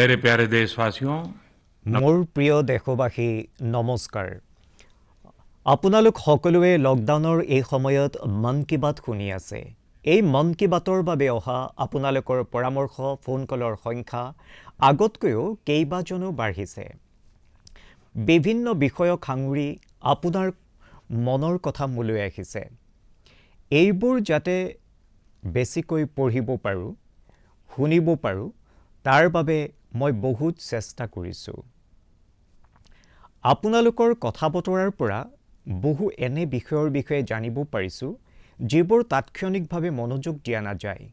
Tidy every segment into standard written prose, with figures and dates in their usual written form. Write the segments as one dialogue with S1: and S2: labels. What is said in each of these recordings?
S1: मेरे प्यारे देशवासियों
S2: মোৰ প্ৰিয় দেশবাসী নমস্কাৰ আপোনালোক সকলোৱে লকডাউনৰ এই সময়ত মন কি বাত শুনি আছে এই মন কি বাতৰ বাবে অহা আপোনালোকৰ পৰামৰ্শ ফোন কলৰ সংখ্যা আগতকৈও কেইবাজনো বাঢ়িছে বিভিন্ন বিষয়ক সাঙুৰি আপোনাৰ মনৰ কথা মোলৈ আহিছে এইবোৰ যাতে বেছিকৈ পঢ়িব পাৰো শুনিব পাৰো তাৰ বাবে মই বহুত চেষ্টা কৰিছো আপোনালোকৰ কথা বতৰাৰ পৰা বহু এনে বিষয়ৰ বিষয়ে জানিব পাৰিছো যিবোৰ তাৎক্ষণিকভাৱে মনোযোগ দিয়া নাযায়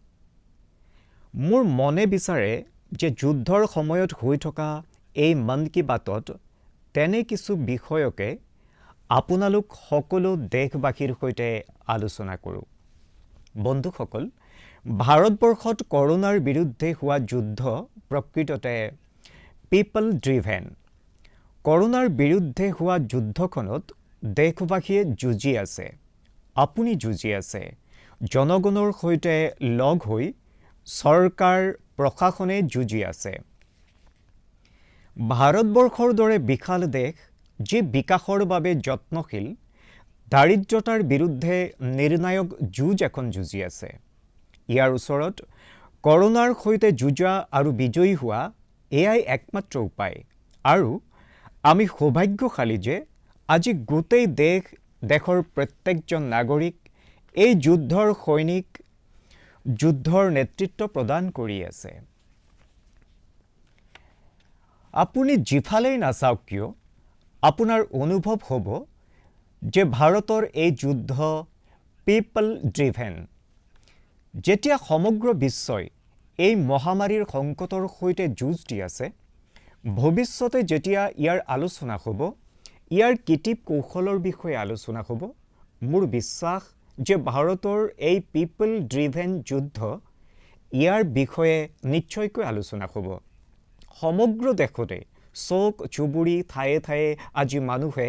S2: মোৰ মনে বিচাৰে যে যুদ্ধৰ সময়ত হৈ থকা এই মন কি বাতত তেনে কিছু বিষয়কে আপোনালোক সকলো দেশবাসীৰ সৈতে আলোচনা কৰো বন্ধুসকল ভাৰতবৰ্ষত কৰোনাৰ বিৰুদ্ধে হোৱা যুদ্ধ প্ৰকৃততে পিপল ড্ৰিভেন কৰোনাৰ বিৰুদ্ধে হোৱা যুদ্ধখনত দেশবাসীয়ে যুঁজি আছে আপুনি যুঁজি আছে জনগণৰ সৈতে লগ হৈ চৰকাৰ প্ৰশাসনে যুঁজি আছে ভাৰতবৰ্ষৰ দৰে বিশাল দেশ যি বিকাশৰ বাবে যত্নশীল দাৰিদ্ৰতাৰ বিৰুদ্ধে নিৰ্ণায়ক যুঁজ এখন যুঁজি আছে ইয়াৰ ওচৰত কৰোনাৰ সৈতে যুঁজা আৰু বিজয়ী হোৱা এয়াই একমাত্ৰ উপায় আৰু আমি সৌভাগ্যশালী যে আজি গোটেই দেশৰ প্ৰত্যেকজন নাগৰিক এই যুদ্ধৰ সৈনিক যুদ্ধৰ নেতৃত্ব প্ৰদান কৰি আছে আপুনি যিফালেই নাচাওক কিয় আপোনাৰ অনুভৱ হ'ব যে ভাৰতৰ এই যুদ্ধ পিপল ড্ৰিভেন যেতিয়া সমগ্ৰ বিশ্বই এই মহামাৰীৰ সংকটৰ সৈতে যুঁজ দি আছে ভৱিষ্যতে যেতিয়া ইয়াৰ আলোচনা হ'ব ইয়াৰ কিটিপ কৌশলৰ বিষয়ে আলোচনা হ'ব মোৰ বিশ্বাস যে ভাৰতৰ এই পিপল ড্ৰিভেন যুদ্ধ ইয়াৰ বিষয়ে নিশ্চয়কৈ আলোচনা হ'ব সমগ্ৰ দেশতে চোক চুবুৰী ঠায়ে ঠায়ে আজি মানুহে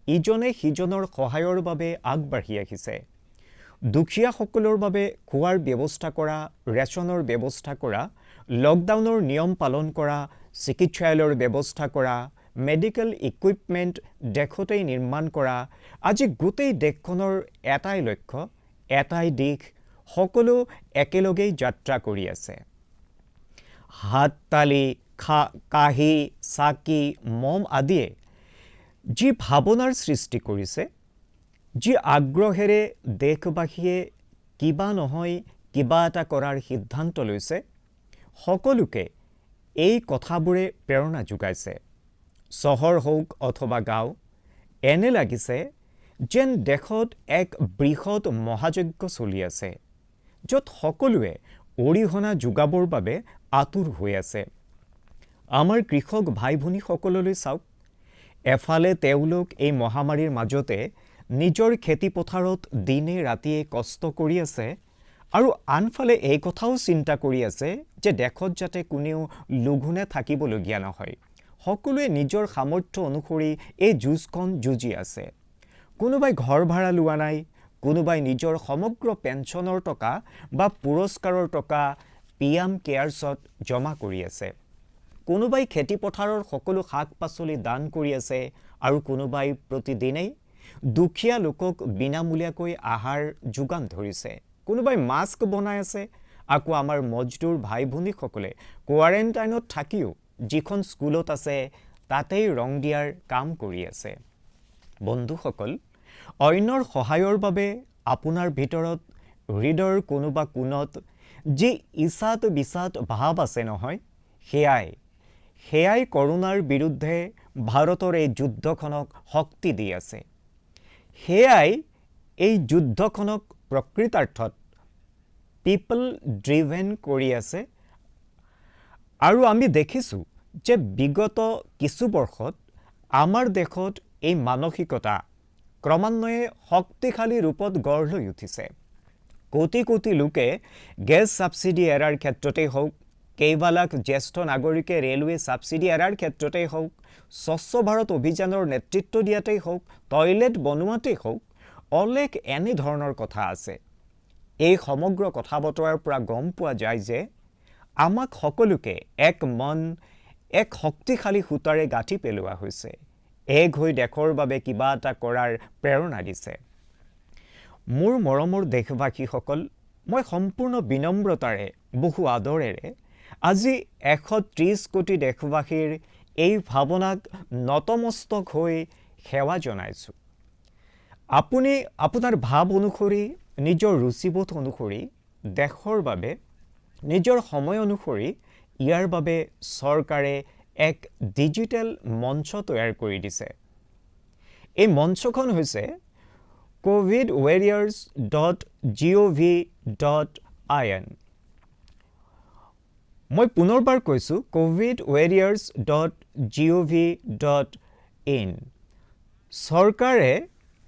S2: ইজনে সিজনৰ সহায়ৰ বাবে আগবাঢ়ি আহিছে দুখীয়াসকলৰ বাবে খোৱাৰ ব্যৱস্থা কৰা ৰেচনৰ ব্যৱস্থা কৰা লকডাউনৰ নিয়ম পালন কৰা চিকিৎসালয়ৰ ব্যৱস্থা কৰা মেডিকেল ইকুইপমেণ্ট দেশতেই নিৰ্মাণ কৰা আজি গোটেই দেশখনৰ এটাই লক্ষ্য এটাই দিশ সকলো একেলগেই যাত্ৰা কৰি আছে হাততালি কাহি চাকি মম আদিয়ে যি ভাৱনাৰ সৃষ্টি কৰিছে যি আগ্ৰহেৰে দেশবাসীয়ে কিবা নহয় কিবা এটা কৰাৰ সিদ্ধান্ত লৈছে সকলোকে এই কথাবোৰে প্ৰেৰণা যোগাইছে চহৰ হওক অথবা গাঁও এনে লাগিছে যেন দেশত এক বৃহৎ মহাযজ্ঞ চলি আছে য'ত সকলোৱে অৰিহণা যোগাবৰ বাবে আতুৰ হৈ আছে আমাৰ কৃষক ভাই ভনীসকললৈ চাওক এফালে তেওঁলোক এই মহামাৰীৰ মাজতে নিজৰ খেতি পথাৰত দিনে ৰাতিয়ে কষ্ট কৰি আছে আৰু আনফালে এই কথাও চিন্তা কৰি আছে যে দেশত যাতে কোনেও লঘোনে থাকিবলগীয়া নহয় সকলোৱে নিজৰ সামৰ্থ্য অনুসৰি এই যুঁজখন যুঁজি আছে কোনোবাই ঘৰ ভাড়া লোৱা নাই কোনোবাই নিজৰ সমগ্ৰ পেঞ্চনৰ টকা বা পুৰস্কাৰৰ টকা পিএম কেয়াৰ্ছত জমা কৰি আছে কোনোবাই খেতি পথাৰৰ সকলো শাক পাচলি দান কৰি আছে আৰু কোনোবাই প্ৰতিদিনেই দুখীয়া লোকক বিনামূলীয়াকৈ আহাৰ যোগান ধৰিছে কোনোবাই মাস্ক বনাই আছে আকৌ আমাৰ মজদুৰ ভাই ভনীসকলে কোৱাৰেণ্টাইনত থাকিও যিখন স্কুলত আছে তাতেই ৰং দিয়াৰ কাম কৰি আছে বন্ধুসকল অন্যৰ সহায়ৰ বাবে আপোনাৰ ভিতৰত হৃদয়ৰ কোনোবা কোণত যি ইছাত বিচাত ভাৱ আছে নহয় সেয়াই কৰোনাৰ বিৰুদ্ধে ভাৰতৰ এই যুদ্ধখনক শক্তি দি আছে সেয়াই এই যুদ্ধখনক প্ৰকৃতাৰ্থত পিপল ড্ৰিভেন কৰি আছে আৰু আমি দেখিছোঁ যে বিগত কিছু বৰ্ষত আমাৰ দেশত এই মানসিকতা ক্ৰমান্বয়ে শক্তিশালী ৰূপত গঢ় লৈ উঠিছে কোটি কোটি লোকে গেছ সাবসিডি এৰাৰ ক্ষেত্ৰতেই হওক কেইবা লাখ জ্যেষ্ঠ নাগৰিকে ৰেলৱে সাবসিডি এৰাৰ ক্ষেত্ৰতেই হওক স্বচ্ছ ভাৰত অভিযানৰ নেতৃত্ব দিয়াতেই হওক টয়লেট বনোৱাতেই হওক অলেখ এনে ধৰণৰ কথা আছে এই সমগ্ৰ কথা বতৰাৰ পৰা গম পোৱা যায় যে আমাক সকলোকে এক মন এক শক্তিশালী সূতাৰে গাঁঠি পেলোৱা হৈছে। এক হৈ দেশৰ বাবে কিবা এটা কৰাৰ প্ৰেৰণা দিছে। মোৰ মৰমৰ দেশবাসীসকল, মই সম্পূৰ্ণ বিনম্ৰতাৰে বহু আদৰেৰে আজি 130 কোটি দেশবাসীৰ এই ভাৱনাক নতমস্তক হৈ সেৱা জনাইছোঁ। আপুনি আপোনাৰ ভাৱ অনুসৰি, নিজৰ ৰুচিবোধ অনুসৰি দেশৰ বাবে, নিজৰ সময় অনুসৰি ইয়াৰ বাবে চৰকাৰে এক ডিজিটেল মঞ্চ তৈয়াৰ কৰি দিছে। এই মঞ্চখন হৈছে covidwarriors.gov.in। মই পুনৰবাৰ কৈছোঁ covidwarriors.gov.in। চৰকাৰে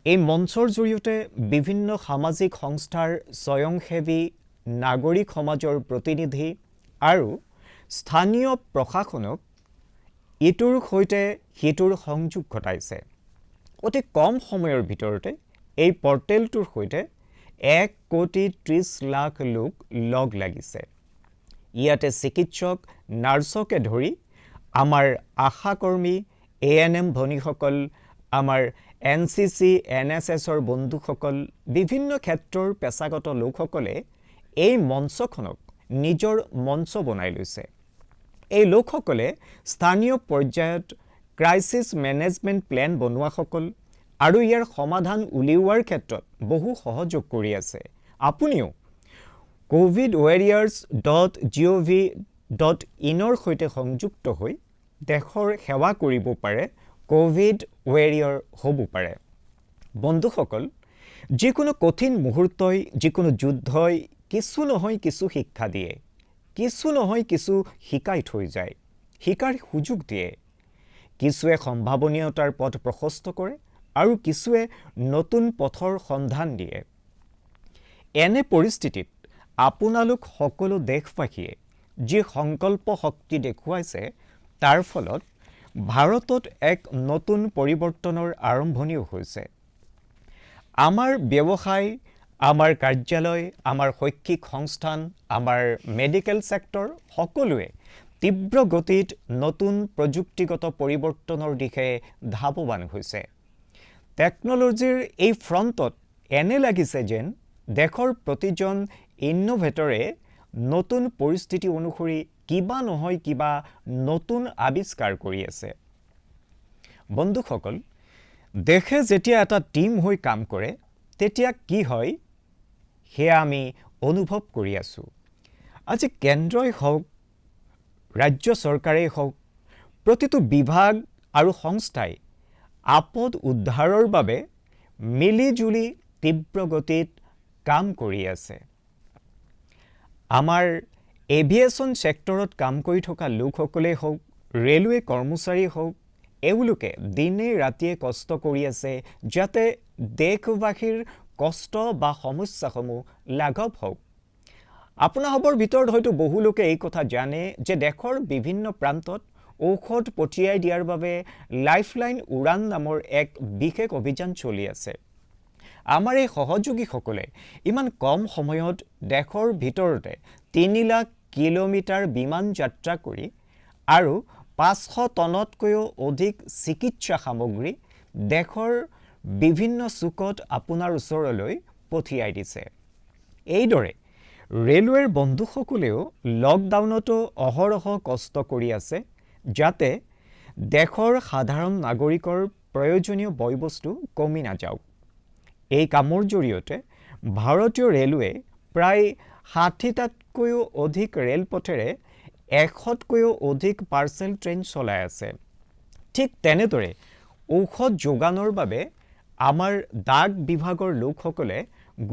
S2: এই মঞ্চৰ জৰিয়তে বিভিন্ন সামাজিক সংস্থাৰ স্বয়ংসেৱী, নাগৰিক সমাজৰ প্ৰতিনিধি আৰু স্থানীয় প্ৰশাসনক ইটোৰ সৈতে সিটোৰ সংযোগ ঘটাইছে। অতি কম সময়ৰ ভিতৰতে এই পৰ্টেলটোৰ সৈতে 1,30,00,000 লোক লগ লাগিছে। ইয়াতে চিকিৎসক, নাৰ্ছকে ধৰি আমাৰ আশাকৰ্মী, ANM ভনীসকল, আমাৰ NCC, NSSৰ বন্ধুসকল, বিভিন্ন ক্ষেত্ৰৰ পেছাগত লোকসকলে এই মঞ্চখনক নিজৰ মঞ্চ বনাই লৈছে। এই লোকসকলে স্থানীয় পৰ্যায়ত ক্ৰাইচিছ মেনেজমেণ্ট প্লেন বনোৱাসকল আৰু ইয়াৰ সমাধান উলিওৱাৰ ক্ষেত্ৰত বহু সহযোগ কৰি আছে। আপুনিও covidwarriors.gov.in সৈতে সংযুক্ত হৈ দেশৰ সেৱা কৰিব পাৰে, কোভিড ৱেৰিয়ৰ হ'ব পাৰে। বন্ধুসকল, যিকোনো কঠিন মুহূৰ্তই, যিকোনো যুদ্ধই কিছু নহয় কিছু শিক্ষা দিয়ে, কিছু নহয় কিছু শিকাই থৈ যায়, শিকাৰ সুযোগ দিয়ে। কিছুৱে সম্ভাৱনীয়তাৰ পথ প্ৰশস্ত কৰে আৰু কিছুৱে নতুন পথৰ সন্ধান দিয়ে। এনে পৰিস্থিতিত আপোনালোক সকলো দেশবাসীয়ে যি সংকল্প শক্তি দেখুৱাইছে, তাৰ ফলত ভাৰতত এক নতুন পৰিৱৰ্তনৰ আৰম্ভণিও হৈছে। আমাৰ ব্যৱসায়, আমাৰ কাৰ্যালয়, আমাৰ শৈক্ষিক সংস্থান, আমাৰ মেডিকেল ছেক্টৰ সকলোৱে তীব্ৰ গতিত নতুন প্ৰযুক্তিগত পৰিৱৰ্তনৰ দিশে ধাৱমান হৈছে। টেকন'লজিৰ এই ফ্ৰণ্টত এনে লাগিছে যেন দেশৰ প্ৰতিজন ইনোভেটৰে নতুন পৰিস্থিতি অনুসৰি কিবা নহয় কিবা নতুন আৱিষ্কাৰ কৰি আছে। বন্ধুসকল, দেশে যেতিয়া এটা টিম হৈ কাম কৰে, তেতিয়া কি হয় সেয়া আমি অনুভৱ কৰি আছোঁ। আজি কেন্দ্ৰই হওক, ৰাজ্য চৰকাৰেই হওক, প্ৰতিটো বিভাগ আৰু সংস্থাই আপদ উদ্ধাৰৰ বাবে মিলিজুলি তীব্ৰ গতিত কাম কৰি আছে। আমাৰ এভিয়েশ্যন ছেক্টৰত কাম কৰি থকা লোকসকলেই হওক, ৰেলৱে কৰ্মচাৰী হওক, এওঁলোকে দিনে ৰাতিয়ে কষ্ট কৰি আছে যাতে দেশবাসীৰ কষ্ট বা সমস্যাসমূহ লাঘৱ হওক। আপোনাসৱৰ ভিতৰত হয়তো বহু লোকে এই কথা জানে যে দেশৰ বিভিন্ন প্ৰান্তত ঔষধ পঠিয়াই দিয়াৰ বাবে লাইফলাইন উড়ান নামৰ এক বিশেষ অভিযান চলি আছে। আমাৰ এই সহযোগীসকলে ইমান কম সময়ত দেশৰ ভিতৰতে 3 লাখ কিলোমিটাৰ বিমান যাত্ৰা কৰি আৰু 500 টনতকৈও অধিক চিকিৎসা সামগ্ৰী দেশৰ বিভিন্ন চুকত আপোনাৰ ওচৰলৈ পঠিয়াই দিছে। এইদৰে ৰেলৱেৰ বন্ধুসকলেও লকডাউনতো অহৰহ কষ্ট কৰি আছে যাতে দেশৰ সাধাৰণ নাগৰিকৰ প্ৰয়োজনীয় বয়বস্তু কমি নাযাওক। এই কামৰ জৰিয়তে ভাৰতীয় ৰেলৱে প্ৰায় 60টাতকৈও অধিক ৰেলপথেৰে 100তকৈও অধিক পাৰ্চেল ট্ৰেইন চলাই আছে। ঠিক তেনেদৰে ঔষধ যোগানৰ বাবে আমাৰ ডাক বিভাগৰ লোকসকলে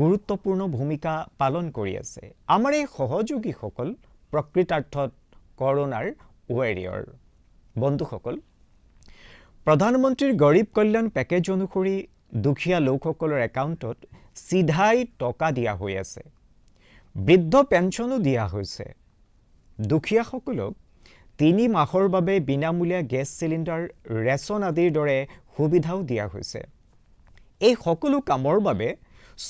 S2: গুৰুত্বপূৰ্ণ ভূমিকা পালন কৰি আছে। আমাৰ এই সহযোগীসকল প্ৰকৃতাৰ্থত কৰোনাৰ ৱেৰিয়ৰ। বন্ধুসকল, প্ৰধানমন্ত্ৰীৰ গৰীব কল্যাণ পেকেজ অনুসৰি দুখীয়া লোকসকলৰ একাউণ্টত চিধাই টকা দিয়া হৈ আছে। বৃদ্ধ পেঞ্চনো দিয়া হৈছে। দুখীয়াসকলক 3 মাহৰ বাবে বিনামূলীয়া গেছ চিলিণ্ডাৰ, ৰেচন আদিৰ দৰে সুবিধাও দিয়া হৈছে। এই সকলো কামৰ বাবে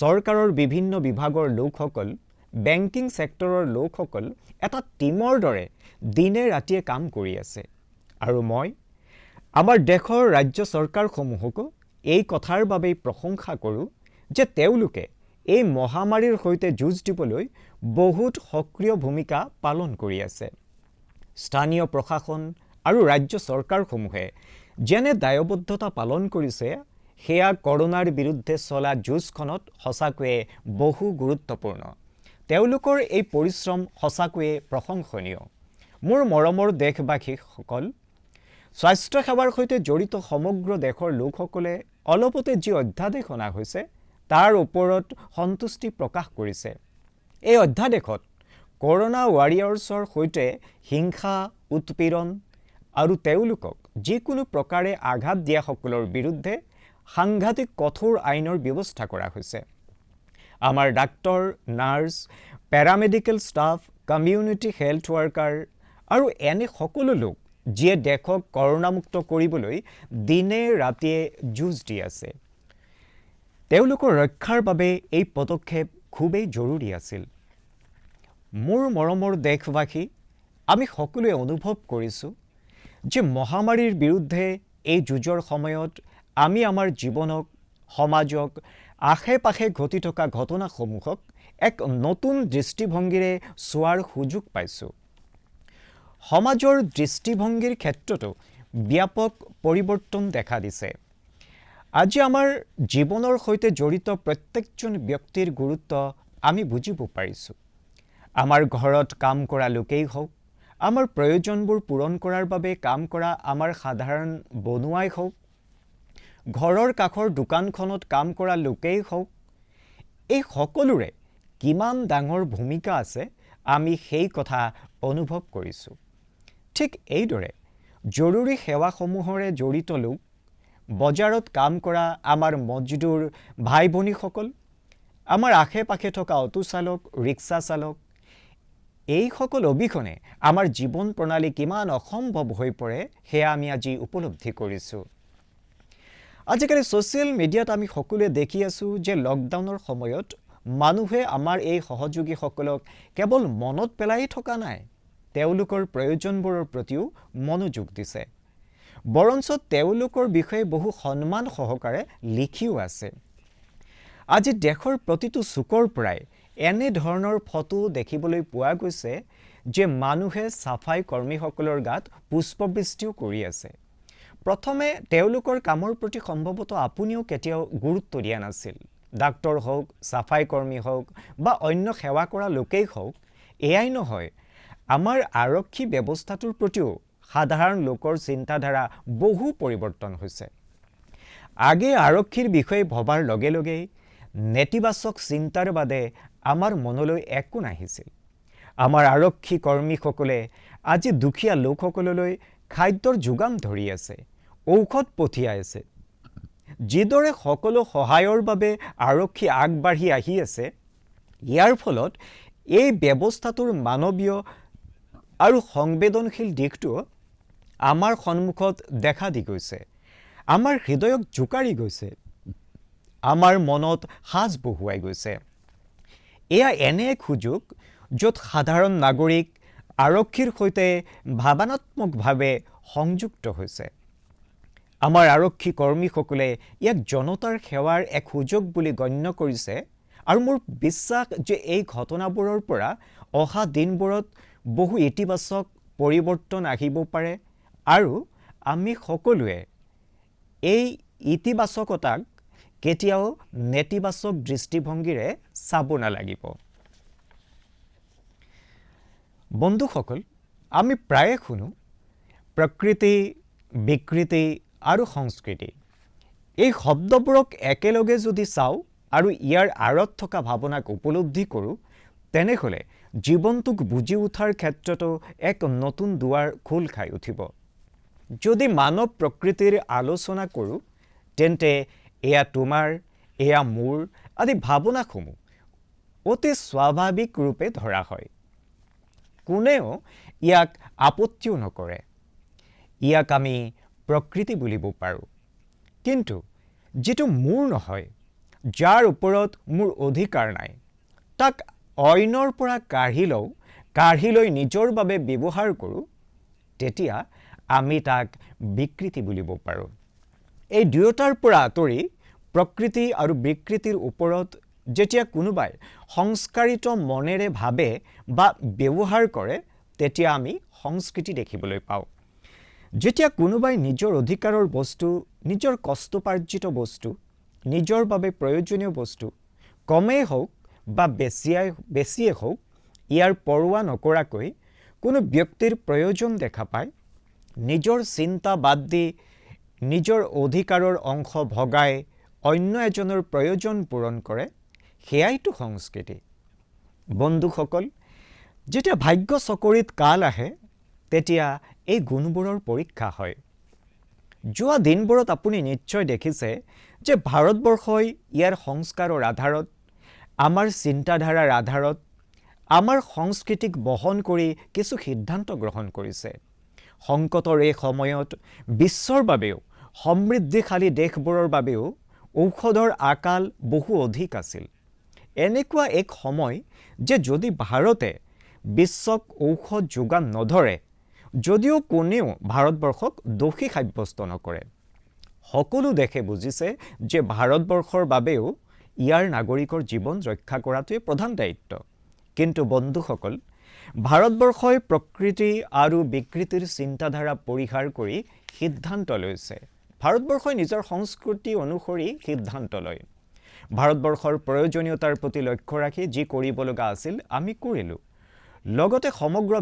S2: চৰকাৰৰ বিভিন্ন বিভাগৰ লোকসকল, বেংকিং ছেক্টৰৰ লোকসকল এটা টিমৰ দৰে দিনে ৰাতিয়ে কাম কৰি আছে। আৰু মই আমাৰ দেশৰ ৰাজ্য চৰকাৰসমূহকো এই কথাৰ বাবেই প্ৰশংসা কৰোঁ যে তেওঁলোকে এই মহামাৰীৰ সৈতে যুঁজ দিবলৈ বহুত সক্ৰিয় ভূমিকা পালন কৰি আছে। স্থানীয় প্ৰশাসন আৰু ৰাজ্য চৰকাৰসমূহে যেনে দায়বদ্ধতা পালন কৰিছে সেয়া কৰোনাৰ বিৰুদ্ধে চলা যুঁজখনত সঁচাকৈয়ে বহু গুৰুত্বপূৰ্ণ। তেওঁলোকৰ এই পৰিশ্ৰম সঁচাকৈয়ে প্ৰশংসনীয়। মোৰ মৰমৰ দেশবাসীসকল, স্বাস্থ্য সেৱাৰ সৈতে জড়িত সমগ্ৰ দেশৰ লোকসকলে অলপতে যি অধ্যাদেশ অনা হৈছে তাৰ ওপৰত সন্তুষ্টি প্ৰকাশ কৰিছে। এই অধ্যাদেশত কৰোনা ৱাৰিয়াৰ্ছৰ সৈতে হিংসা, উৎপীড়ন আৰু তেওঁলোকক যিকোনো প্ৰকাৰে আঘাত দিয়াসকলৰ বিৰুদ্ধে সাংঘাতিক কঠোৰ আইনৰ ব্যৱস্থা কৰা হৈছে। আমাৰ doctor, nurse, paramedical staff, community health worker আৰু এনে সকলো লোক যিয়ে দেশক কৰোনামুক্ত কৰিবলৈ দিনে ৰাতিয়ে যুঁজ দি আছে, তেওঁলোকৰ ৰক্ষাৰ বাবে এই পদক্ষেপ খুবেই জৰুৰী আছিল। মোৰ মৰমৰ দেশবাসী, আমি সকলোৱে অনুভৱ কৰিছোঁ যে মহামাৰীৰ বিৰুদ্ধে এই যুঁজৰ সময়ত আমি আমাৰ জীৱনক, সমাজক, আশে-পাশে ঘটি থকা ঘটনাসমূহক এক নতুন দৃষ্টিভংগীৰে চোৱাৰ সুযোগ পাইছোঁ। সমাজৰ দৃষ্টিভংগীৰ ক্ষেত্ৰতো ব্যাপক পৰিৱৰ্তন দেখা দিছে। আজি আমাৰ জীৱনৰ সৈতে জড়িত প্ৰত্যেকজন ব্যক্তিৰ গুৰুত্ব আমি বুজিব পাৰিছোঁ। আমাৰ ঘৰত কাম কৰা লোকেই হওক, আমাৰ প্ৰয়োজনবোৰ পূৰণ কৰাৰ বাবে কাম কৰা আমাৰ সাধাৰণ বনুৱাই হওক, ঘৰৰ কাষৰ দোকানখনত কাম কৰা লোকেই হওক, এই সকলোৰে কিমান ডাঙৰ ভূমিকা আছে আমি সেই কথা অনুভৱ কৰিছোঁ। ঠিক এইদৰে জৰুৰী সেৱাসমূহৰে জড়িত লোক, বজাৰত কাম কৰা আমাৰ মজদুৰ ভাই ভনীসকল, আমাৰ আশে-পাশে থকা অটো চালক, ৰিক্সা চালক, এইসকল অবিহনে আমাৰ জীৱন প্ৰণালী কিমান অসম্ভৱ হৈ পৰে সেয়া আমি আজি উপলব্ধি কৰিছোঁ। আজিকালি ছ'চিয়েল মিডিয়াত আমি সকলোৱে দেখি আছোঁ যে লকডাউনৰ সময়ত মানুহে আমাৰ এই সহযোগীসকলক কেৱল মনত পেলাই থকা নাই, তেওঁলোকৰ প্ৰয়োজনবোৰৰ প্ৰতিও মনোযোগ দিছে। বৰঞ্চ তেওঁলোকৰ বিষয়ে বহু সন্মান সহকাৰে লিখিও আছে। আজি দেশৰ প্ৰতিটো চুকৰ পৰাই এনে ধৰণৰ ফটো দেখিবলৈ পোৱা গৈছে যে মানুহে চাফাই কৰ্মীসকলৰ গাত পুষ্পবৃষ্টিও কৰি আছে। প্ৰথমে তেওঁলোকৰ কামৰ প্ৰতি সম্ভৱতঃ আপুনিও কেতিয়াও গুৰুত্ব দিয়া নাছিল। ডাক্তৰ হওক, চাফাই কৰ্মী হওক বা অন্য সেৱা কৰা লোকেই হওক, এয়াই নহয়, আমাৰ আৰক্ষী ব্যৱস্থাটোৰ প্ৰতিও সাধাৰণ লোকৰ চিন্তাধাৰা বহু পৰিৱৰ্তন হৈছে। আগে আৰক্ষীৰ বিষয়ে ভবাৰ লগে লগেই নেতিবাচক চিন্তাৰ বাদে আমাৰ মনলৈ একো নাহিছিল। আমাৰ আৰক্ষী কৰ্মীসকলে আজি দুখীয়া লোকসকললৈ খাদ্যৰ যোগান ধৰি আছে, ঔষধ পঠিয়াই আছে। যিদৰে সকলো সহায়ৰ বাবে আৰক্ষী আগবাঢ়ি আহি আছে, ইয়াৰ ফলত এই ব্যৱস্থাটোৰ মানৱীয় আৰু সংবেদনশীল দিশটো আমাৰ সন্মুখত দেখা দি গৈছে। আমাৰ হৃদয়ক জোকাৰি গৈছে, আমাৰ মনত সাজ বহুৱাই গৈছে। এয়া এনে এক সুযোগ য'ত সাধাৰণ নাগৰিক আৰক্ষীৰ সৈতে ভাৱনাত্মকভাৱে সংযুক্ত হৈছে। আমাৰ আৰক্ষী কৰ্মীসকলে ইয়াক জনতাৰ সেৱাৰ এক সুযোগ বুলি গণ্য কৰিছে আৰু মোৰ বিশ্বাস যে এই ঘটনাবোৰৰ পৰা অহা দিনবোৰত বহু ইতিবাচক পৰিৱৰ্তন আহিব পাৰে আৰু আমি সকলোৱে এই ইতিবাচকতাক কেতিয়াও নেতিবাচক দৃষ্টিভংগীৰে চাব নালাগিব। বন্ধুসকল, আমি প্ৰায়ে শুনো প্ৰকৃতি, বিকৃতি আৰু সংস্কৃতি। এই শব্দবোৰক একেলগে যদি চাওঁ আৰু ইয়াৰ আঁৰত থকা ভাৱনাক উপলব্ধি কৰোঁ, তেনেহ'লে জীৱনটোক বুজি উঠাৰ ক্ষেত্ৰতো এক নতুন দুৱাৰ খোল খাই উঠিব। যদি মানৱ প্ৰকৃতিৰ আলোচনা কৰোঁ, তেন্তে এয়া তোমাৰ, এয়া মোৰ আদি ভাৱনাসমূহ অতি স্বাভাৱিক ৰূপে ধৰা হয়। কোনেও ইয়াক আপত্তিও নকৰে। ইয়াক আমি প্ৰকৃতি বুলিব পাৰোঁ। কিন্তু যিটো মোৰ নহয়, যাৰ ওপৰত মোৰ অধিকাৰ নাই, তাক অইনৰ পৰা কাঢ়ি লৈ নিজৰ বাবে ব্যৱহাৰ কৰোঁ, তেতিয়া আমি তাক বিকৃতি বুলিব পাৰোঁ। এই দুয়োটাৰ পৰা আঁতৰি প্ৰকৃতি আৰু বিকৃতিৰ ওপৰত যেতিয়া কোনোবাই সংস্কাৰিত মনেৰে ভাবে বা ব্যৱহাৰ কৰে তেতিয়া আমি সংস্কৃতি দেখিবলৈ পাওঁ। যেতিয়া কোনোবাই নিজৰ অধিকাৰৰ বস্তু, নিজৰ কষ্টপাৰ্জিত বস্তু, নিজৰ বাবে প্ৰয়োজনীয় বস্তু কমেই হওক বা বেছিয়ে হওক ইয়াৰ পৰোৱা নকৰাকৈ কোনো ব্যক্তিৰ প্ৰয়োজন দেখা পায়, নিজৰ চিন্তা বাদ দি নিজৰ অধিকাৰৰ অংশ ভগাই অন্য এজনৰ প্ৰয়োজন পূৰণ কৰে, সেয়াইতো সংস্কৃতি। বন্ধুসকল, যেতিয়া ভাগ্য চকৰিত কাল আহে তেতিয়া এই গুণবোৰৰ পৰীক্ষা হয়। যোৱা দিনবোৰত আপুনি নিশ্চয় দেখিছে যে ভাৰতবৰ্ষই ইয়াৰ সংস্কাৰৰ আধাৰত, আমাৰ চিন্তাধাৰাৰ আধাৰত, আমাৰ সংস্কৃতিক বহন কৰি কিছু সিদ্ধান্ত গ্ৰহণ কৰিছে। সংকটৰ এই সময়ত বিশ্বৰ বাবেও, সমৃদ্ধিশালী দেশবোৰৰ বাবেও ঔষধৰ আকাল বহু অধিক আছিল। এনেকুৱা এক সময় যে যদি ভাৰতে বিশ্বক ঔষধ যোগান নধৰে, যদিও কোনেও ভাৰতবৰ্ষক দোষী সাব্যস্ত নকৰে। সকলো দেশে বুজিছে যে ভাৰতবৰ্ষৰ বাবেও ইয়াৰ নাগৰিকৰ জীৱন ৰক্ষা কৰাটোৱে প্ৰধান দায়িত্ব। কিন্তু বন্ধুসকল, ভাৰতবৰ্ষই প্ৰকৃতি আৰু বিকৃতিৰ চিন্তাধাৰা পৰিহাৰ কৰি সিদ্ধান্ত লৈছে। ভাৰতবৰ্ষই নিজৰ সংস্কৃতি অনুসৰি সিদ্ধান্ত লয়। ভাৰতবৰ্ষৰ প্ৰয়োজনীয়তাৰ প্ৰতি লক্ষ্য ৰাখি যি কৰিব লগা আছিল আমি কৰিলোঁ। লগতে সমগ্ৰ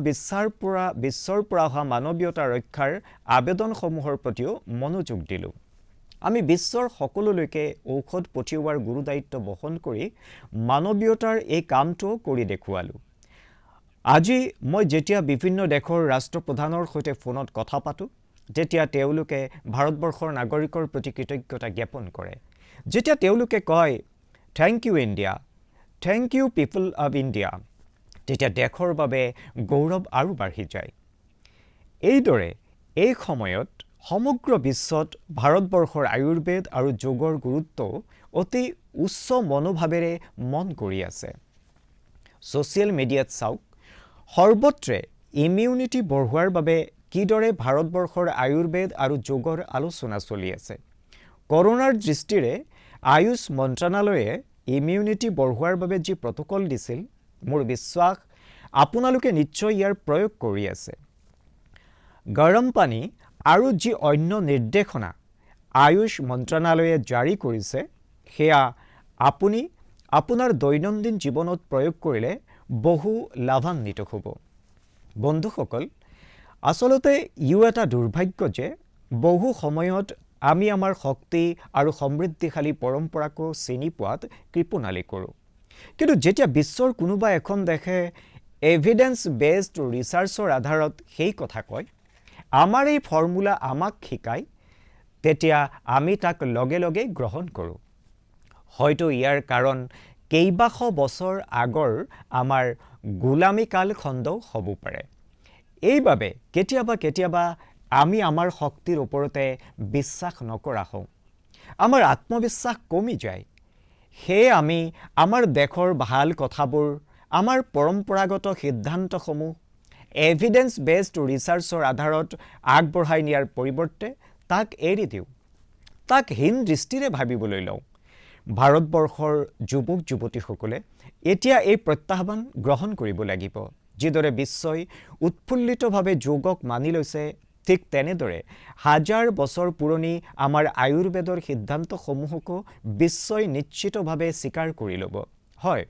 S2: বিশ্বৰ পৰা অহা মানৱীয়তা ৰক্ষাৰ আবেদনসমূহৰ প্ৰতিও মনোযোগ দিলোঁ। আমি বিশ্বৰ সকলোলৈকে ঔষধ পঠিওৱাৰ গুৰু দায়িত্ব বহন কৰি মানৱীয়তাৰ এই কামটো কৰি দেখুৱালোঁ। আজি মই যেতিয়া বিভিন্ন দেশৰ ৰাষ্ট্ৰপ্ৰধানৰ সৈতে ফোনত কথা পাতোঁ, তেতিয়া তেওঁলোকে ভাৰতবৰ্ষৰ নাগৰিকৰ প্ৰতি কৃতজ্ঞতা জ্ঞাপন কৰে। যেতিয়া তেওঁলোকে কয় thank you India, thank you people of India, তেতিয়া দেশৰ বাবে গৌৰৱ আৰু বাঢ়ি যায়। এইদৰে এই সময়ত সমগ্ৰ বিশ্বত ভাৰতবৰ্ষৰ আয়ুৰ্বেদ আৰু যোগৰ গুৰুত্ব অতি উচ্চ মনোভাৱেৰে মন কৰি আছে। ছ'চিয়েল মিডিয়াত চাওক, সৰ্বত্ৰে ইমিউনিটি বঢ়োৱাৰ বাবে কিদৰে ভাৰতবৰ্ষৰ আয়ুৰ্বেদ আৰু যোগৰ আলোচনা চলি আছে। কৰোনাৰ দৃষ্টিৰে আয়ুষ মন্ত্ৰালয়ে ইমিউনিটি বঢ়োৱাৰ বাবে যি প্ৰট'কল দিছিল, মোৰ বিশ্বাস আপোনালোকে নিশ্চয় ইয়াৰ প্ৰয়োগ কৰি আছে। গৰম পানী আৰু যি অন্য নিৰ্দেশনা আয়ুষ মন্ত্ৰালয়ে জাৰি কৰিছে, সেয়া আপুনি আপোনাৰ দৈনন্দিন জীৱনত প্ৰয়োগ কৰিলে বহু লাভান্বিত হ'ব। বন্ধুসকল, আচলতে এটা দুৰ্ভাগ্য যে বহু সময়ত আমি আমাৰ শক্তি আৰু সমৃদ্ধিশালী পৰম্পৰাকো চিনি পোৱাত কৃপণালি কৰোঁ। কিন্তু যেতিয়া বিশ্বৰ কোনোবা এখন দেশে এভিডেন্স বেছড ৰিচাৰ্চৰ আধাৰত সেই কথা কয়, আমাৰ এই ফৰ্মুলা আমাক শিকায়, তেতিয়া আমি তাক লগে লগে গ্ৰহণ কৰোঁ। হয়তো ইয়াৰ কাৰণ কেইবাশ বছৰ আগৰ আমাৰ গোলামী কালখণ্ডও হ'ব পাৰে। এইবাবে কেতিয়াবা আমি আমাৰ শক্তিৰ ওপৰতে বিশ্বাস নকৰা হওঁ। আমাৰ আত্মবিশ্বাস কমি যায়। সেয়ে আমি আমাৰ দেশৰ ভাল কথাবোৰ, আমাৰ পৰম্পৰাগত সিদ্ধান্তসমূহ এভিডেন্স বেছড ৰিচাৰ্চৰ আধাৰত আগবঢ়াই নিয়াৰ পৰিৱৰ্তে তাক এৰি দিওঁ, তাক হীন দৃষ্টিৰে ভাবিবলৈ লওঁ। ভাৰতবৰ্ষৰ যুৱক যুৱতীসকলে এতিয়া এই প্ৰত্যাহ্বান গ্ৰহণ কৰিব লাগিব। যিদৰে বিশ্বই উৎফুল্লিতভাৱে যোগক মানি লৈছে, ঠিক তেনেদৰে হাজাৰ বছৰ পুৰণি আমাৰ আয়ুৰ্বেদৰ সিদ্ধান্তসমূহকো বিশ্বই নিশ্চিতভাৱে স্বীকাৰ কৰি ল'ব। হয়,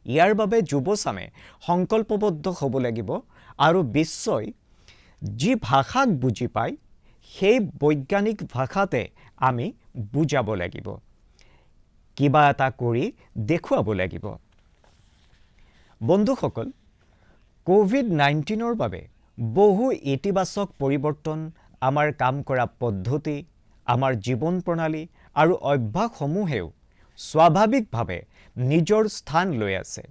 S2: ইয়াৰ বাবে যুৱচামে সংকল্পবদ্ধ হ'ব লাগিব আৰু বিশ্বই যি ভাষাক বুজি পায় সেই বৈজ্ঞানিক ভাষাতে আমি বুজাব লাগিব, কিবা এটা কৰি দেখুৱাব লাগিব। বন্ধুসকল, কোভিড-19ৰ বাবে বহু ইতিবাচক পৰিৱৰ্তন আমাৰ কাম কৰা পদ্ধতি, আমাৰ জীৱন প্ৰণালী আৰু অভ্যাসসমূহেও স্বাভাৱিকভাৱে নিজৰ স্থান লৈ আছে।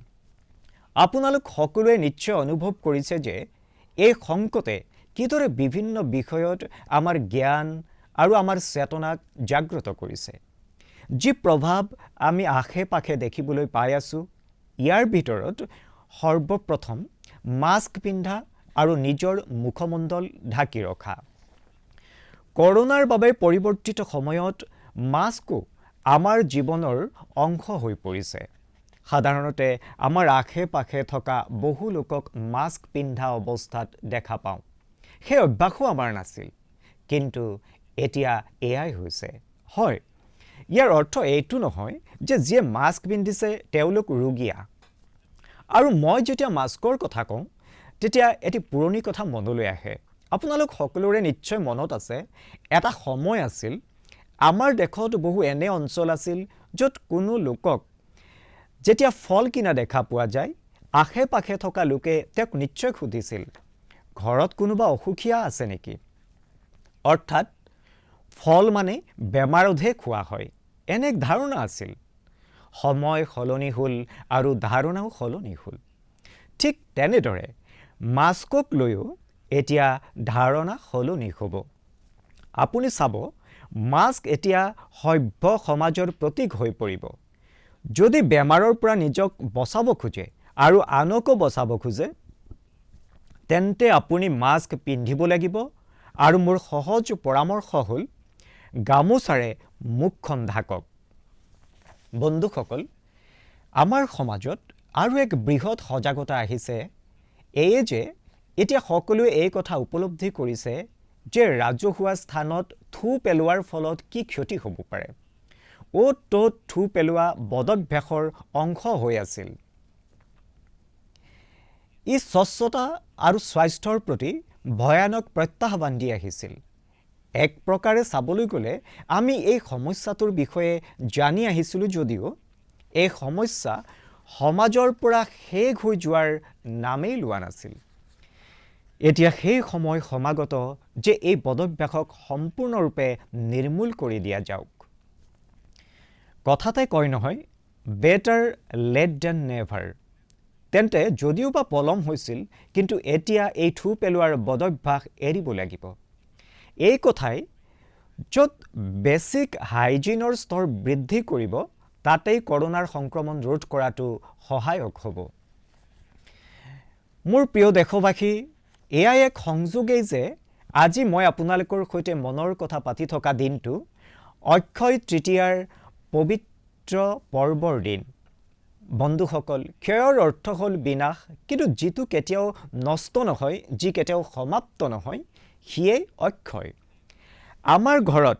S2: আপোনালোক সকলোৱে নিশ্চয় অনুভৱ কৰিছে যে এই সংকটে কিদৰে বিভিন্ন বিষয়ত আমাৰ জ্ঞান আৰু আমাৰ চেতনাক জাগ্ৰত কৰিছে। যি প্ৰভাৱ আমি আশে পাশে দেখিবলৈ পাই আছোঁ, ইয়াৰ ভিতৰত সৰ্বপ্ৰথম মাস্ক পিন্ধা আৰু নিজৰ মুখমণ্ডল ঢাকি ৰখা। কৰোনাৰ বাবে পৰিৱৰ্তিত সময়ত মাস্কো আমাৰ জীৱনৰ অংশ হৈ পৰিছে। সাধাৰণতে আমাৰ আশে-পাশে থকা বহু লোকক মাস্ক পিন্ধা অৱস্থাত দেখা পাওঁ। সেই অভ্যাসো আমাৰ নাছিল, কিন্তু এতিয়া এয়াই হৈছে। হয়, ইয়াৰ অৰ্থ এইটো নহয় যে যিয়ে মাস্ক পিন্ধিছে তেওঁলোক ৰোগীয়া। আৰু মই যেতিয়া মাস্কৰ কথা কওঁ, তেতিয়া এটি পুৰণি কথা মনলৈ আহে। আপোনালোক সকলোৰে নিশ্চয় মনত আছে, এটা সময় আছিল আমাৰ দেশত বহু এনে অঞ্চল আছিল য'ত কোনো লোকক যেতিয়া ফল কিনা দেখা পোৱা যায়, আশে-পাশে থকা লোকে তেওঁক নিশ্চয় সুধিছিল, ঘৰত কোনোবা অসুখীয়া আছে নেকি? অৰ্থাৎ ফল মানে বেমাৰতহে খোৱা হয়, এনে এক ধাৰণা আছিল। সময় সলনি হ'ল আৰু ধাৰণাও সলনি হ'ল। ঠিক তেনেদৰে মাস্কক লৈও এতিয়া ধাৰণা সলনি হ'ব। আপুনি চাব, মাস্ক এতিয়া সভ্য সমাজৰ প্ৰতীক হৈ পৰিব। যদি বেমাৰৰ পৰা নিজক বচাব খোজে আৰু আনকো বচাব খোজে, তেন্তে আপুনি মাস্ক পিন্ধিব লাগিব। আৰু মোৰ সহজ পৰামৰ্শ হ'ল গামোচাৰে মুখখন ঢাকক। বন্ধুসকল, আমাৰ সমাজত আৰু এক বৃহৎ সজাগতা আহিছে, এয়ে যে এতিয়া সকলোৱে এই কথা উপলব্ধি কৰিছে যে ৰাজহুৱা স্থানত থু পেলোৱাৰ ফলত কি ক্ষতি হ'ব পাৰে। অ'ত ত'ত থু পেলোৱা বদভ্যাসৰ অংশ হৈ আছিল। ই স্বচ্ছতা আৰু স্বাস্থ্যৰ প্ৰতি ভয়ানক প্ৰত্যাহ্বান দি আহিছিল। এক প্ৰকাৰে চাবলৈ গ'লে আমি এই সমস্যাটোৰ বিষয়ে জানি আহিছিলোঁ যদিও এই সমস্যা সমাজৰ পৰা শেষ হৈ যোৱাৰ নামেই লোৱা নাছিল। এতিয়া সেই সময় সমাগত যে এই বদভ্যাসক সম্পূৰ্ণৰূপে নিৰ্মূল কৰি দিয়া যাওক। কথাতে কয় নহয়, বেটাৰ লেট দেন নেভাৰ। তেন্তে যদিও বা পলম হৈছিল, কিন্তু এতিয়া এই থু পেলোৱাৰ বদভ্যাস এৰিব লাগিব। এই কথাই য'ত বেছিক হাইজিনৰ স্তৰ বৃদ্ধি কৰিব, তাতেই কৰোনাৰ সংক্ৰমণ ৰোধ কৰাটো সহায়ক হ'ব। মোৰ প্ৰিয় দেশবাসী, এয়াই এক সংযোগেই যে আজি মই আপোনালোকৰ সৈতে মনৰ কথা পাতি থকা দিনটো অক্ষয় তৃতীয়াৰ পবিত্ৰ পৰ্বৰ দিন। বন্ধুসকল, ক্ষয়ৰ অৰ্থ হ'ল বিনাশ, কিন্তু যিটো কেতিয়াও নষ্ট নহয়, যি কেতিয়াও সমাপ্ত নহয়, সিয়েই অক্ষয়। আমাৰ ঘৰত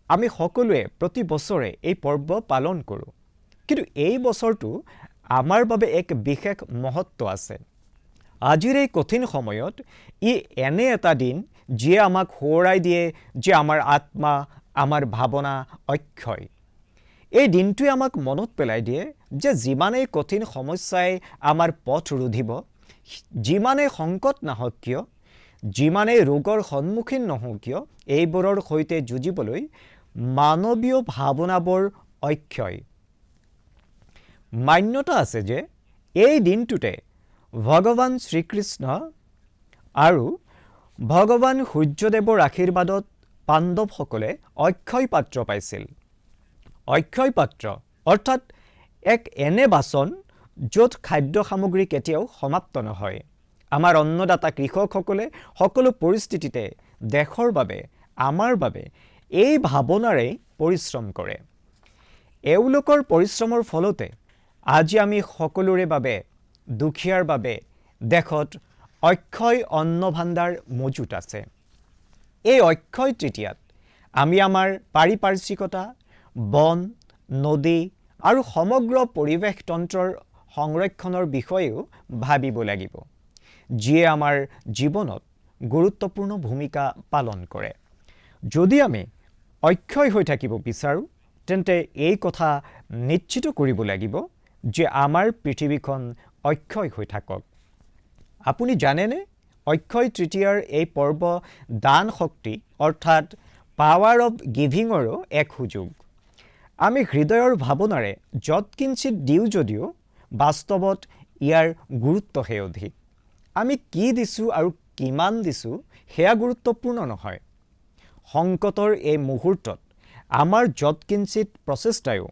S2: আমি সকলোৱে প্ৰতি বছৰে এই পৰ্ব পালন কৰোঁ, কিন্তু এই বছৰটো আমাৰ বাবে এক বিশেষ মহত্ব আছে। আজিৰ এই কঠিন সময়ত ই এনে এটা দিন যিয়ে আমাক সোঁৱৰাই দিয়ে যে আমাৰ আত্মা, আমাৰ ভাৱনা অক্ষয়। এই দিনটোৱে আমাক মনত পেলাই দিয়ে যে যিমানেই কঠিন সমস্যাই আমাৰ পথ ৰুধিব, যিমানেই সংকট নাহক কিয়, যিমানেই ৰোগৰ সন্মুখীন নহওঁ কিয়, এইবোৰৰ সৈতে যুঁজিবলৈ মানৱীয় ভাৱনাবোৰ অক্ষয়। মান্যতা আছে যে এই দিনটোতে ভগৱান শ্ৰীকৃষ্ণ আৰু ভগৱান সূৰ্যদেৱৰ আশীৰ্বাদত পাণ্ডৱসকলে অক্ষয় পাত্ৰ পাইছিল। অক্ষয় পাত্ৰ অৰ্থাৎ এক এনে বাচন য'ত খাদ্য সামগ্ৰী কেতিয়াও সমাপ্ত নহয়। আমাৰ অন্নদাতা কৃষকসকলে সকলো পৰিস্থিতিতে দেশৰ বাবে, আমাৰ বাবে এই ভাৱনাৰেই পৰিশ্ৰম কৰে। এওঁলোকৰ পৰিশ্ৰমৰ ফলতে আজি আমি সকলোৰে বাবে, দুখীয়াৰ বাবে দেশত অক্ষয় অন্ন ভাণ্ডাৰ মজুত আছে। এই অক্ষয় তৃতীয়াত আমি আমাৰ পাৰিপাৰ্শ্বিকতা, বন, নদী আৰু সমগ্ৰ পৰিৱেশ তন্ত্ৰৰ সংৰক্ষণৰ বিষয়েও ভাবিব লাগিব, যিয়ে আমাৰ জীৱনত গুৰুত্বপূৰ্ণ ভূমিকা পালন কৰে। যদি আমি অক্ষয় হৈ থাকিব বিচাৰোঁ, তেন্তে এই কথা নিশ্চিত কৰিব লাগিব যে আমাৰ পৃথিৱীখন অক্ষয় হৈ থাকক। আপুনি জানেনে, অক্ষয় তৃতীয়াৰ এই পৰ্ব দান শক্তি অৰ্থাৎ পাৱাৰ অফ গিভিঙৰো এক সুযোগ। আমি হৃদয়ৰ ভাৱনাৰে যৎকিঞ্চিত দিওঁ যদিও বাস্তৱত ইয়াৰ গুৰুত্বহে অধিক। আমি কি দিছোঁ আৰু কিমান দিছোঁ সেয়া গুৰুত্বপূৰ্ণ নহয়। সংকটৰ এই মুহূৰ্তত আমাৰ যৎকিঞ্চিত প্ৰচেষ্টায়ো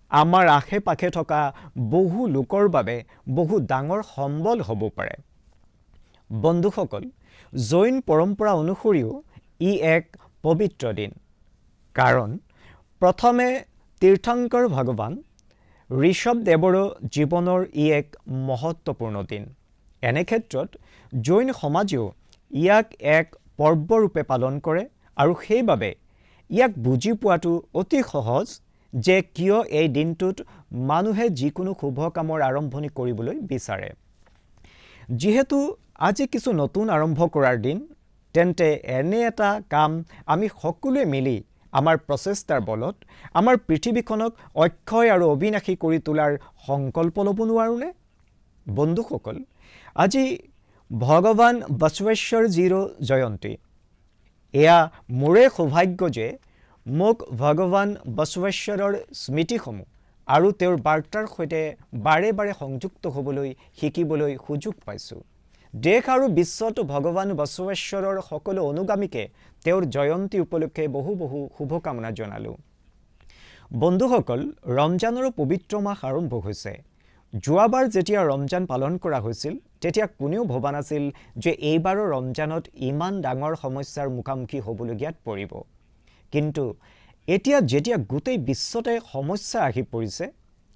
S2: আমাৰ আশে-পাশে থকা বহু লোকৰ বাবে বহু ডাঙৰ সম্বল হ'ব পাৰে। বন্ধুসকল, জৈন পৰম্পৰা অনুসৰিও ই এক পবিত্ৰ দিন। কাৰণ প্ৰথমে তীৰ্থংকৰ ভগৱান ঋষভদেৱৰো জীৱনৰ ই এক মহত্বপূৰ্ণ দিন। এনে ক্ষেত্ৰত জৈন সমাজেও ইয়াক এক পৰ্বৰূপে পালন কৰে আৰু সেইবাবে ইয়াক বুজি পোৱাটো অতি সহজ যে কিয় এই দিনটোত মানুহে যিকোনো শুভ কামৰ আৰম্ভণি কৰিবলৈ বিচাৰে। যিহেতু আজি কিছু নতুন আৰম্ভ কৰাৰ দিন, তেন্তে এনে এটা কাম আমি সকলোৱে মিলি আমাৰ প্ৰচেষ্টাৰ বলত আমাৰ পৃথিৱীখনক অক্ষয় আৰু অবিনাশী কৰি তোলাৰ সংকল্প ল'ব নোৱাৰোনে? বন্ধুসকল, আজি ভগৱান বসৱেশ্বৰজীৰো জয়ন্তী। এয়া মোৰে সৌভাগ্য যে মোক ভগৱান বসৱেশ্বৰৰ স্মৃতিসমূহ আৰু তেওঁৰ বাৰ্তাৰ সৈতে বাৰে বাৰে সংযুক্ত হ'বলৈ শিকিবলৈ সুযোগ পাইছোঁ। দেশ আৰু বিশ্বত ভগৱান বসৱেশ্বৰৰ সকলো অনুগামীকে তেওঁৰ জয়ন্তী উপলক্ষে বহু বহু শুভকামনা জনালোঁ। বন্ধুসকল, ৰমজানৰো পবিত্ৰ মাহ আৰম্ভ হৈছে। যোৱাবাৰ যেতিয়া ৰমজান পালন কৰা হৈছিল তেতিয়া কোনেও ভবা নাছিল যে এইবাৰৰ ৰমজানত ইমান ডাঙৰ সমস্যাৰ মুখামুখি হ'বলগীয়াত পৰিব। কিন্তু এতিয়া যেতিয়া গোটেই বিশ্বতে সমস্যা আহি পৰিছে,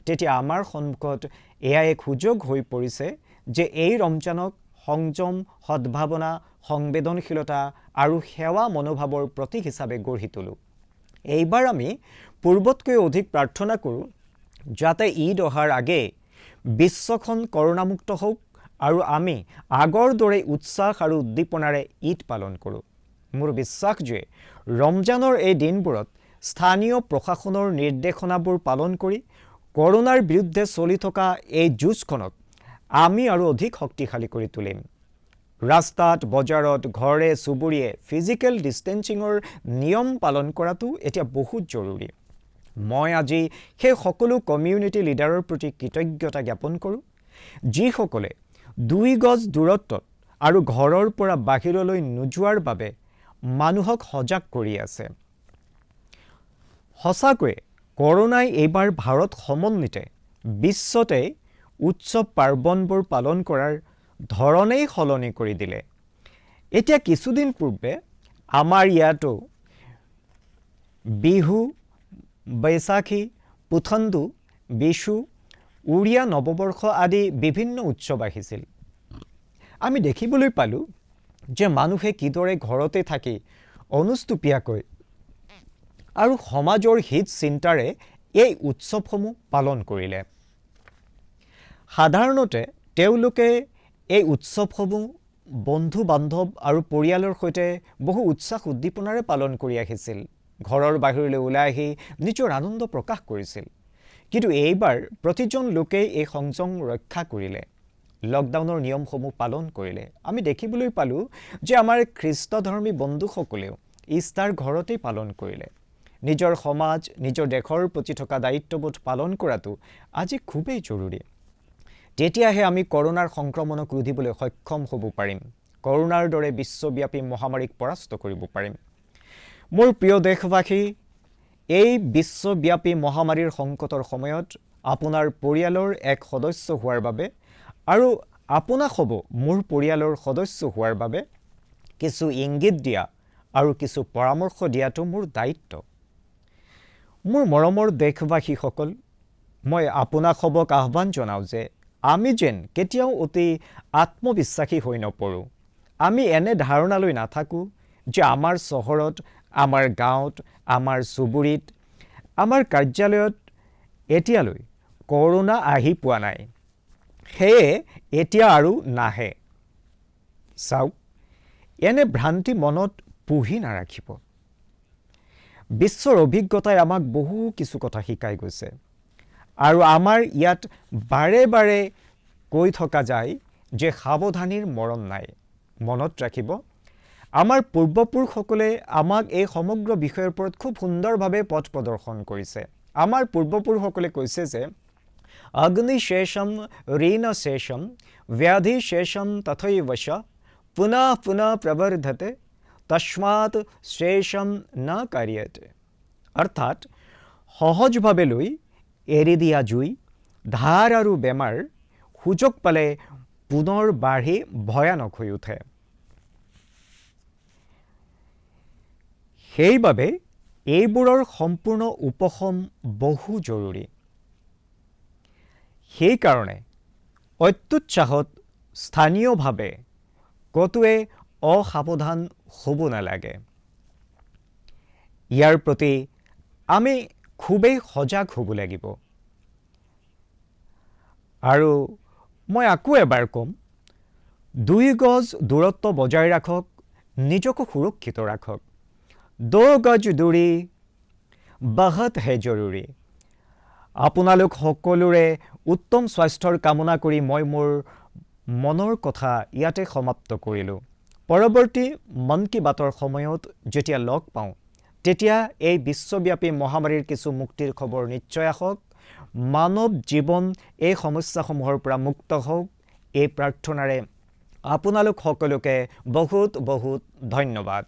S2: তেতিয়া আমাৰ সন্মুখত এয়া এক সুযোগ হৈ পৰিছে যে এই ৰমজানক সংযম, সদ্ভাৱনা, সংবেদনশীলতা আৰু সেৱা মনোভাৱৰ প্ৰতীক হিচাপে গঢ়ি তোলোঁ। এইবাৰ আমি পূৰ্বতকৈ অধিক প্ৰাৰ্থনা কৰোঁ যাতে ঈদ অহাৰ আগেয়ে বিশ্বখন কৰোণামুক্ত হওক আৰু আমি আগৰ দৰে উৎসাহ আৰু উদ্দীপনাৰে ঈদ পালন কৰোঁ। মোৰ বিশ্বাস যে ৰমজানৰ এই দিনবোৰত স্থানীয় প্ৰশাসনৰ নিৰ্দেশনাবোৰ পালন কৰি কৰোনাৰ বিৰুদ্ধে চলি থকা এই যুঁজখনক আমি আৰু অধিক শক্তিশালী কৰি তুলিম। ৰাস্তাত, বজাৰত, ঘৰে চুবুৰীয়ে ফিজিকেল ডিষ্টেঞ্চিঙৰ নিয়ম পালন কৰাটো এতিয়া বহুত জৰুৰী। মই আজি সেই সকলো কমিউনিটি লিডাৰৰ প্ৰতি কৃতজ্ঞতা জ্ঞাপন কৰোঁ, যিসকলে 2 গজ দূৰত্বত আৰু ঘৰৰ পৰা বাহিৰলৈ নোযোৱাৰ বাবে মানুহক সজাগ কৰি আছে। সঁচাকৈয়ে কৰোনাই এইবাৰ ভাৰত সমন্বিতে বিশ্বতে উৎসৱ পাৰ্বণবোৰ পালন কৰাৰ ধৰণেই সলনি কৰি দিলে। এতিয়া কিছুদিন পূৰ্বে আমাৰ ইয়াতো বিহু, বৈশাখী, পুথণ্ডু, বিশু, উৰিয়া নৱবৰ্ষ আদি বিভিন্ন উৎসৱ আহিছিল। আমি দেখিবলৈ পালোঁ যে মানুহে কিদৰে ঘৰতে থাকি অনুষ্টুপীয়াকৈ আৰু সমাজৰ হিত চিন্তাৰে এই উৎসৱসমূহ পালন কৰিলে। সাধাৰণতে তেওঁলোকে এই উৎসৱসমূহ বন্ধু বান্ধৱ আৰু পৰিয়ালৰ সৈতে বহু উৎসাহ উদ্দীপনাৰে পালন কৰি আহিছিল। ঘৰৰ বাহিৰলৈ ওলাই আহি নিজৰ আনন্দ প্ৰকাশ কৰিছিল। কিন্তু এইবাৰ প্ৰতিজন লোকেই এই সংযম ৰক্ষা কৰিলে, লকডাউনৰ নিয়মসমূহ পালন কৰিলে। আমি দেখিবলৈ পালোঁ যে আমাৰ খ্ৰীষ্টধৰ্মী বন্ধুসকলেও ইষ্টাৰ ঘৰতেই পালন কৰিলে। নিজৰ সমাজ, নিজৰ দেশৰ প্ৰতি থকা দায়িত্ববোধ পালন কৰাটো আজি খুবেই জৰুৰী। তেতিয়াহে আমি কৰোনাৰ সংক্ৰমণক ৰোধিবলৈ সক্ষম হ'ব পাৰিম, কৰোনাৰ দৰে বিশ্বব্যাপী মহামাৰীক পৰাস্ত কৰিব পাৰিম। মোৰ প্ৰিয় দেশবাসী, এই বিশ্বব্যাপী মহামাৰীৰ সংকটৰ সময়ত আপোনাৰ পৰিয়ালৰ এক সদস্য হোৱাৰ বাবে আৰু আপোনাক হ'ব মোৰ পৰিয়ালৰ সদস্য হোৱাৰ বাবে কিছু ইংগিত দিয়া আৰু কিছু পৰামৰ্শ দিয়াটো মোৰ দায়িত্ব। মোৰ মৰমৰ দেশবাসীসকল, মই আপোনাক হ'বক আহ্বান জনাওঁ যে আমি যেন কেতিয়াও অতি আত্মবিশ্বাসী হৈ নপৰোঁ। আমি এনে ধাৰণালৈ নাথাকোঁ যে আমাৰ চহৰত, আমাৰ গাঁৱত, আমাৰ চুবুৰীত, আমাৰ কাৰ্যালয়ত এতিয়ালৈ কৰোনা আহি পোৱা নাই, সেয়ে এতিয়া আৰু নাহে। চাওক, এনে ভ্ৰান্তি মনত পুহি নাৰাখিব। বিশ্বৰ অভিজ্ঞতাই আমাক বহু কিছু কথা শিকাই গৈছে আৰু আমাৰ ইয়াত বাৰে বাৰে কৈ থকা যায় যে সাৱধানীৰ মৰণ নাই। মনত ৰাখিব, আমাৰ পূৰ্বপুৰুষসকলে আমাক এই সমগ্ৰ বিষয়ৰ ওপৰত খুব সুন্দৰভাৱে পথ প্ৰদৰ্শন কৰিছে। আমাৰ পূৰ্বপুৰুষসকলে কৈছে যে অগ্নিশেষম ঋণশেষম ব্যাধিশেষম তথৈৱচ পুনঃ পুনঃ প্ৰবৰ্ধতে তস্মাৎ শেষম ন কাৰ্যতে। অৰ্থাৎ সহজভাৱে লৈ এৰি দিয়া জুই, ধাৰ আৰু বেমাৰ সুযোগ পালে পুনৰ বাঢ়ি ভয়ানক হৈ উঠে। সেইবাবে এইবোৰৰ সম্পূৰ্ণ উপশম বহু জৰুৰী। সেইকাৰণে অত্যুৎসাহত স্থানীয়ভাৱে ক'তোৱে অসাৱধান হ'ব নালাগে। ইয়াৰ প্ৰতি আমি খুবেই সজাগ হ'ব লাগিব। আৰু মই আকৌ এবাৰ ক'ম, 2 গজ দূৰত্ব বজাই ৰাখক, নিজকো সুৰক্ষিত ৰাখক। 2 গজ দূৰী বহুত হে জৰুৰী। আপোনালোক সকলোৰে উত্তম স্বাস্থ্যৰ কামনা কৰি মই মোৰ মনৰ কথা ইয়াতে সমাপ্ত কৰিলোঁ। পৰৱৰ্তী মন কী বাতৰ সময়ত যেতিয়া লগ পাওঁ, তেতিয়া এই বিশ্বব্যাপী মহামাৰীৰ কিছু মুক্তিৰ খবৰ নিশ্চয় আহক। মানৱ জীৱন এই সমস্যাসমূহৰ পৰা মুক্ত হওক, এই প্ৰাৰ্থনাৰে আপোনালোক সকলোকে বহুত বহুত ধন্যবাদ।